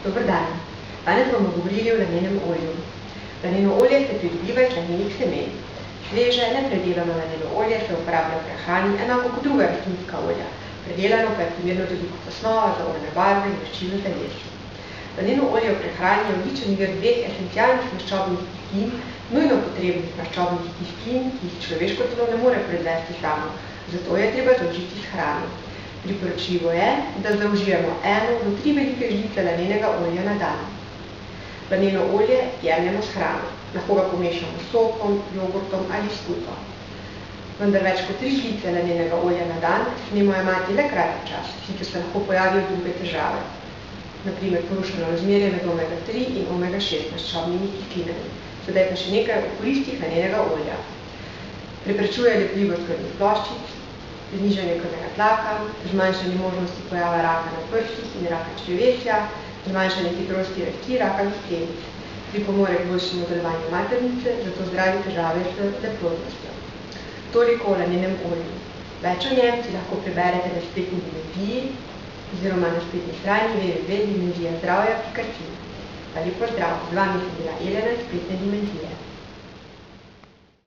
Dober dan. Danes bomo govorili o lanenem olju. Laneno olje se pridobiva iz lanenih semen. Sveže, nepredelano laneno olje se uporablja v prehrani enako kot druga rastlinska olja. Predelano pa je primerno tudi kot osnova za oljne barve in maščilo teles. Laneno olje v prehrani je odličen vir dveh esencialnih maščobnih kislin, nujno potrebnih maščobnih kislin, ki jih človeško telo ne more proizvesti samo, zato je treba zaužiti s hrano. Priporočljivo je, da zaužijemo 1 do 3 velike žlice lanenega olja na dan. Laneno olje jemljemo s hrano. Lahko ga pomešamo s sokom, jogurtom ali skuto. Vendar več kot 3 žlice lanenega olja na dan smemo jemati le kratek čas, sicer se lahko pojavijo druge težave. Na primer porušeno razmerje med omega-3 in omega-6 maščobnimi kislinami. Sedaj pa še nekaj o koristih lanenega olja. Preprečuje lepljivost krvnih ploščic, znižanje krvnega tlaka, zmanjšanje možnosti pojava raka na prsih in raka črevesja, zmanjšanje hitrosti rasti rakavih celic, pripomore k boljšemu delovanju maternice, zato zdravi težave s neplodnostjo. Toliko o lanenem olju. Več o njem si lahko preberete na spletni dimenziji oziroma na spletni strani www.dimenzijazdravja.si. Lepo zdrav, z vami sem bila Elena iz spletne dimenzije.